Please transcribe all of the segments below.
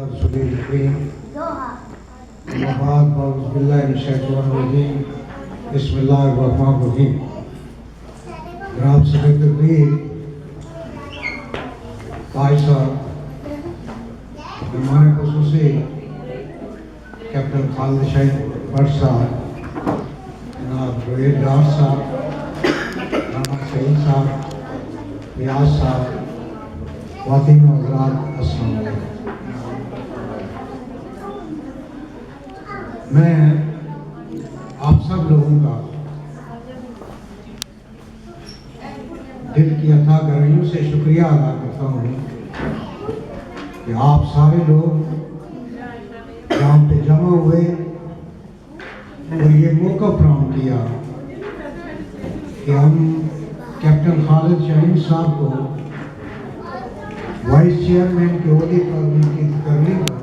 رسول الکریم بعد اعوذ باللہ من الشیطان الرجیم بسم اللہ الرحمن الرحیم. جناب صدر تقریر قائد صاحب، مہمان خصوصی کیپٹن خالد شاہین بٹ صاحب، جناب رویل ڈار صاحب، جناب سعید صاحب، ریاض صاحب، خواتین و حضرات، السلام علیکم. میں آپ سب لوگوں کا دل کی عطا گرمیوں سے شکریہ ادا کرتا ہوں کہ آپ سارے لوگ یہاں پہ جمع ہوئے اور یہ موقع فراہم کیا کہ ہم کیپٹن خالد شاہین صاحب کو وائس چیئرمین کے عہدے پر منتخب کرنے پر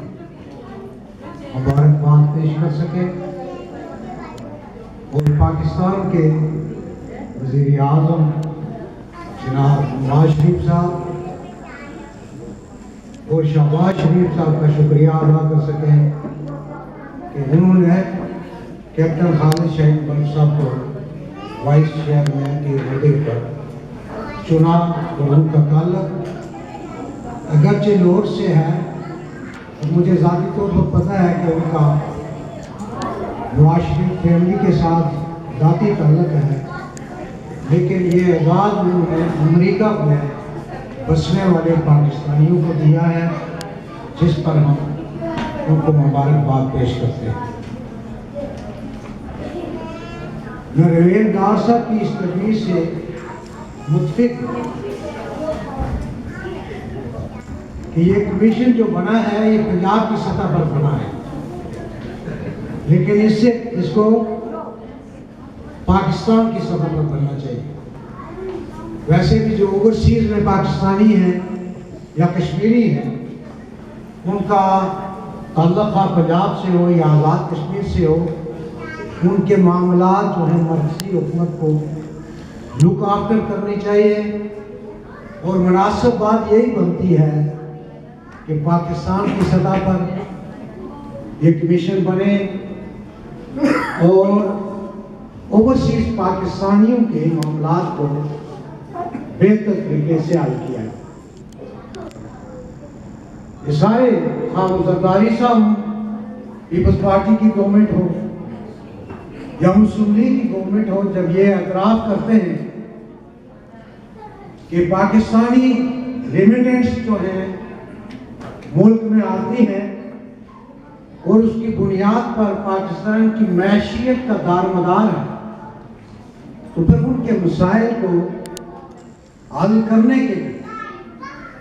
مبارکباد پیش کر سکے اور پاکستان کے وزیر اعظم جناب نواز شریف صاحب اور شہباز شریف صاحب کا شکریہ ادا کر سکیں کہ انہوں نے کیپٹن خالد شاہین بٹ صاحب کو وائس چیئرمین کے عہدے پر چنا اور ان کا تعلق اگرچہ لاہور سے ہے. مجھے ذاتی طور پر پتہ ہے کہ ان کا نواز شریف فیملی کے ساتھ ذاتی تعلق ہے، لیکن یہ اعزاز انہوں نے امریکہ میں بسنے والے پاکستانیوں کو دیا ہے، جس پر ہم ان کو مبارکباد پیش کرتے ہیں. میں رویل ڈار صاحب کی اس تجویز سے متفق ہوں کہ یہ کمیشن جو بنا ہے یہ پنجاب کی سطح پر بنا ہے، لیکن اس کو پاکستان کی سطح پر بننا چاہیے. ویسے بھی جو اوورسیز میں پاکستانی ہیں یا کشمیری ہیں، ان کا تعلق پنجاب سے ہو یا آزاد کشمیر سے ہو، ان کے معاملات جو ہیں مرکزی حکومت کو لک آفٹر کرنی چاہیے. اور مناسب بات یہی بنتی ہے کہ پاکستان کی سطح پر یہ کمیشن بنے اور اوورسیز پاکستانیوں کے معاملات کو بہتر طریقے سے حل کیا ہے. یہ سارے خواہ زرداری صاحب پیپلز پارٹی کی گورنمنٹ ہو یا مسلم لیگ کی گورنمنٹ ہو، جب یہ اعتراف کرتے ہیں کہ پاکستانی ریمیٹنٹس جو ہیں ملک میں آتی ہیں اور اس کی بنیاد پر پاکستان کی معیشیت کا دارمدار ہے، تو پھر ان کے مسائل کو حل کرنے کے لیے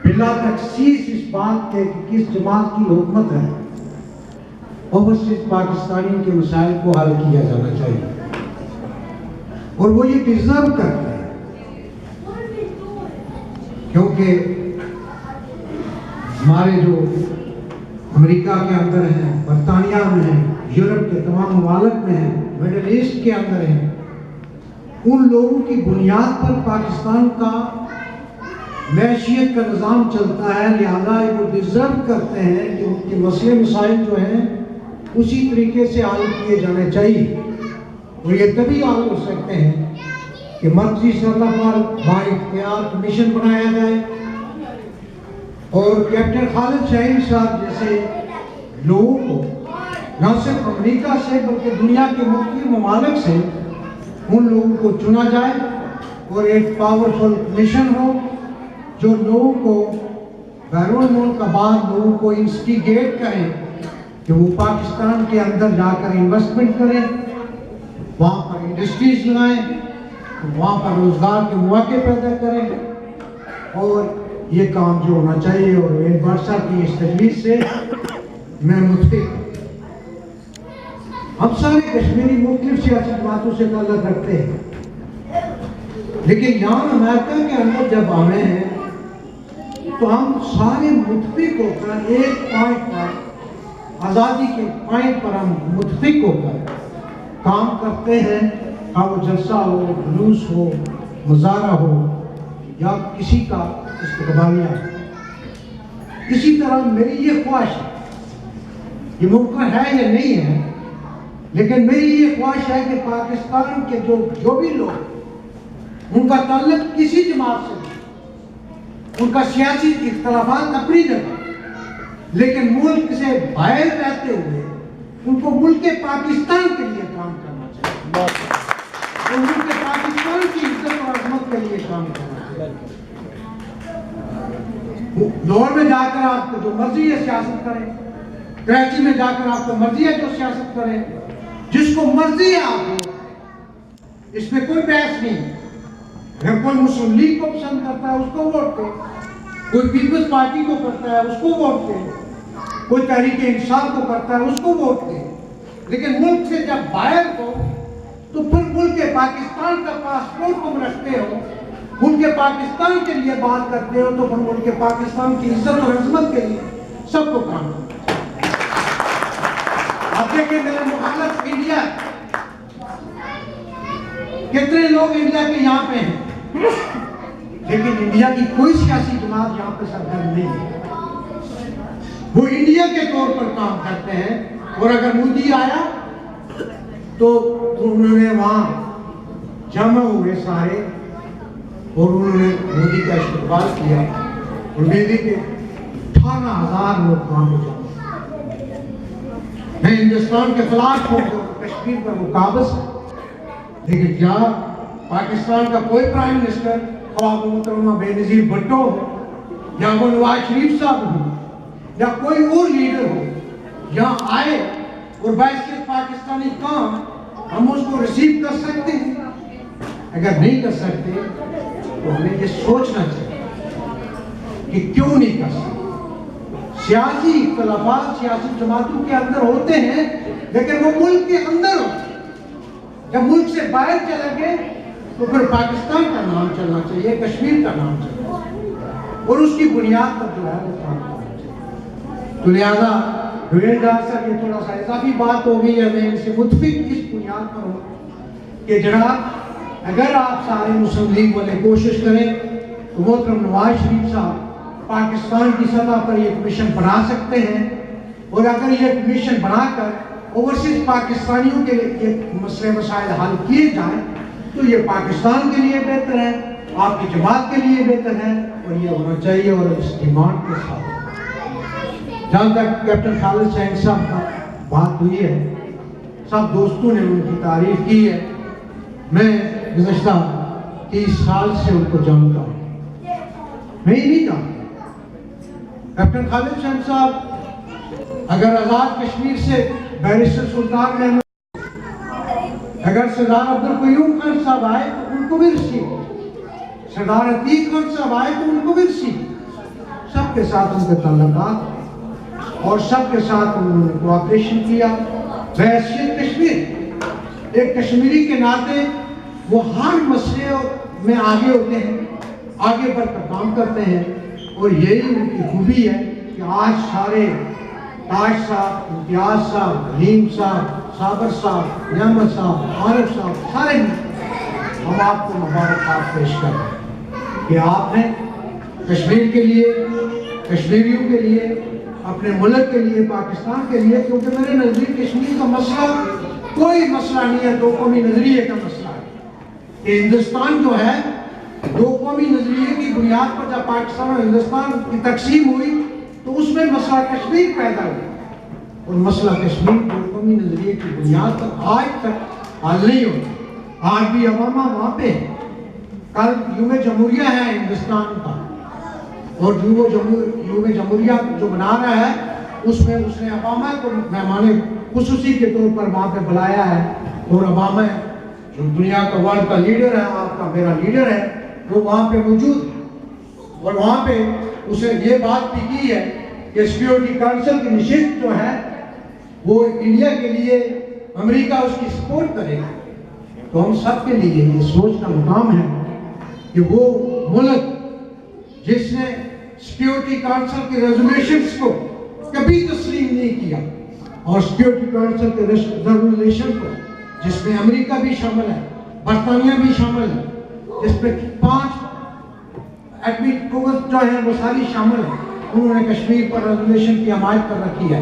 بلا تخصیص اس بات کے کہ کس جماعت کی حکومت ہے، اوورسیز پاکستانیوں کے مسائل کو حل کیا جانا چاہیے. اور وہ یہ ڈیزرو کرتے ہیں، کیونکہ ہمارے جو امریکہ کے اندر ہیں، برطانیہ میں ہیں، یورپ کے تمام ممالک میں ہیں، مڈل ایسٹ کے اندر ہیں، ان لوگوں کی بنیاد پر پاکستان کا معیشیت کا نظام چلتا ہے. لہذا وہ ڈیزرو کرتے ہیں کہ ان کے مسئلے مسائل جو ہیں اسی طریقے سے حل کیے جانے چاہیے. اور یہ تبھی حل ہو سکتے ہیں کہ مرکزی سطح پر بااختیار کمیشن بنایا جائے اور کیپٹن خالد شاہین صاحب جیسے لوگوں کو نہ صرف امریکہ سے بلکہ دنیا کے مختلف ممالک سے ان لوگوں کو چنا جائے اور ایک پاورفل کمیشن ہو جو لوگوں کو بیرون ملک بعض لوگوں کو انسٹیگیٹ کریں کہ وہ پاکستان کے اندر جا کر انویسٹمنٹ کریں، وہاں پر انڈسٹریز لگائیں، وہاں پر روزگار کے مواقع پیدا کریں. اور یہ کام جو ہونا چاہیے، اور رویل ڈار صاحب کی اس تجویز سے میں متفق ہوں. ہم سارے کشمیری مختلف سیاسی جماعتوں سے تعلق رکھتے ہیں، لیکن یہاں امریکہ کے اندر جب آئے ہیں تو ہم سارے متفق ہو کر ایک پوائنٹ پر، آزادی کے پوائنٹ پر ہم متفق ہو کر کام کرتے ہیں. وہ جلسہ ہو، جلوس ہو، مظاہرہ ہو یا کسی کا استقبالیہ. اسی طرح میری یہ خواہش ہے یہ ممکن ہے یا نہیں ہے، لیکن میری یہ خواہش ہے کہ پاکستان کے جو بھی لوگ ان کا تعلق کسی جماعت سے نہیں، ان کا سیاسی اختلافات اپنی جگہ، لیکن ملک سے باہر رہتے ہوئے ان کو ملک پاکستان کے لیے کام کرنا چاہیے، ان ملک پاکستان کی عزت اور عظمت کے لیے کام کرنا چاہیے۔ لاہور میں جا کر آپ کو جو مرضی ہے سیاست کریں، کراچی میں جا کر آپ کو مرضی ہے جو سیاست کریں، جس کو مرضی ہے آپ کو، اس میں کوئی بحث نہیں۔ اگر کوئی مسلم لیگ کو پسند کرتا ہے اس کو ووٹ دے، کوئی پیپلز پارٹی کو کرتا ہے اس کو ووٹ دے، کوئی تحریک انصاف کو کرتا ہے اس کو ووٹ دے، لیکن ملک سے جب باہر ہو تو پھر ملک پاکستان کا پاسپورٹ تم رکھتے ہو، ملک پاکستان کے لیے بات کرتے ہو، تو پھر ملک پاکستان کی عزت اور عظمت کے لیے سب کو کام کرنا۔ آپ دیکھیں میرے مخالف انڈیا، کتنے لوگ انڈیا کے یہاں پہ ہیں، لیکن انڈیا کی کوئی سیاسی جماعت یہاں پہ سرگرم نہیں ہے، وہ انڈیا کے طور پر کام کرتے ہیں۔ اور اگر مودی آیا تو انہوں نے وہاں جمع ہوئے سارے اور انہوں نے مودی کا استقبال کیا، اور مودی کے 18,000 لوگ وہاں پہ جمع۔ میں ہندوستان کے خلاف ہوں جو کشمیر پر وہ قابض ہے، لیکن کیا پاکستان کا کوئی پرائم منسٹر، خواہ محترمہ بے نظیر بھٹو ہو یا وہ نواز شریف صاحب ہو یا کوئی اور لیڈر ہو، یہاں آئے اور بحیثیت پاکستانی کام ہم اس کو ریسیو کر سکتے ہیں؟ اگر نہیں کر سکتے تو ہمیں یہ سوچنا چاہیے کہ کیوں نہیں کر سکتے۔ سیاسی اختلافات سیاسی جماعتوں کے اندر ہوتے ہیں، لیکن وہ ملک کے اندر ہوتے ہیں۔ جب ملک سے باہر چلے گئے تو پھر پاکستان کا نام چلنا چاہیے، کشمیر کا نام چلنا چاہیے، اور اس کی بنیاد پر جو ہے وہ کام کرنا چاہیے۔ تو لہذا رویل ڈار صاحب یہ تھوڑا سا اضافی بات ہو گئی ہے، میں ان سے متفق اس بنیاد پر ہوں کہ جناب اگر آپ سارے مسلم لیگ والے کوشش کریں تو محترم نواز شریف صاحب پاکستان کی سطح پر یہ کمیشن بنا سکتے ہیں، اور اگر یہ کمیشن بنا کر اوورسیز پاکستانیوں کے لیے مسئلے مسائل حل کیے جائیں تو یہ پاکستان کے لیے بہتر ہے، آپ کی جماعت کے لیے بہتر ہے، اور یہ ہونا چاہیے۔ اور اس ڈیمانڈ کے ساتھ جہاں تک کیپٹن خالد حسین صاحب کا بات ہوئی ہے، سب دوستوں نے ان کی تعریف کی ہے، میں گزشتہ 30 سال سے ان کو جانتا ہوں، میں ہی نہیں جانتا۔ کیپٹن خالد حسین صاحب اگر آزاد کشمیر سے بیرسٹر سلطان محمد، اگر سردار عبدالقیوم خان صاحب آئے تو ان کو بھی ریسیو، سردار عتیق خان صاحب آئے تو ان کو بھی ریسیو، سب کے ساتھ ان کے تعلقات اور سب کے ساتھ انہوں نے کوآپریشن کیا۔ بحیثیت کشمیر ایک کشمیری کے ناطے وہ ہر مسئلے میں آگے ہوتے ہیں، آگے بڑھ کر کام کرتے ہیں، اور یہی ان کی خوبی ہے کہ آج سارے تاج صاحب، امتیاز صاحب، حلیم صاحب، صابر صاحب، نعمت صاحب، عارف صاحب، سارے ہم آپ کو مبارکباد پیش کر رہے ہیں کہ آپ نے کشمیر کے لیے، کشمیریوں کے لیے، اپنے ملک کے لیے، پاکستان کے لیے، کیونکہ میرے نزدیک کشمیر کا مسئلہ کوئی مسئلہ نہیں ہے، دو قومی نظریے کا مسئلہ ہے کہ ہندوستان جو ہے دو قومی نظریے کی بنیاد پر جب پاکستان اور ہندوستان کی تقسیم ہوئی تو اس میں مسئلہ کشمیر پیدا ہوا، اور مسئلہ کشمیر دو قومی نظریے کی بنیاد پر آج تک حل نہیں ہوتا۔ آج بھی اوباما وہاں پہ ہے، کل یوم جمہوریہ ہے ہندوستان کا، اور یوم جمہوریہ جو منا رہا ہے اس میں اس نے اوباما کو مہمان خصوصی کے طور پر وہاں پہ بلایا ہے، اور اوباما جو دنیا کا ورلڈ کا لیڈر ہے، آپ کا میرا لیڈر ہے، وہ وہاں پہ موجود ہے، اور وہاں پہ اسے یہ بات بھی کی ہے کہ سیکیورٹی کونسل کی نشست جو ہے وہ انڈیا کے لیے امریکہ اس کی سپورٹ کرے گا۔ تو ہم سب کے لیے یہ سوچنا مقام ہے کہ وہ ملک جس نے سیکیورٹی کونسل کے ریزولوشنز کو کبھی تسلیم نہیں کیا، اور سیکیورٹی کونسل کے ریزولوشن کو جس میں امریکہ بھی شامل ہے، برطانیہ بھی شامل ہے، جس میں 5 ایٹمی قوت جو ہیں وہ ساری شامل ہیں، انہوں نے کشمیر پر ریزولوشن کی حمایت کر رکھی ہے،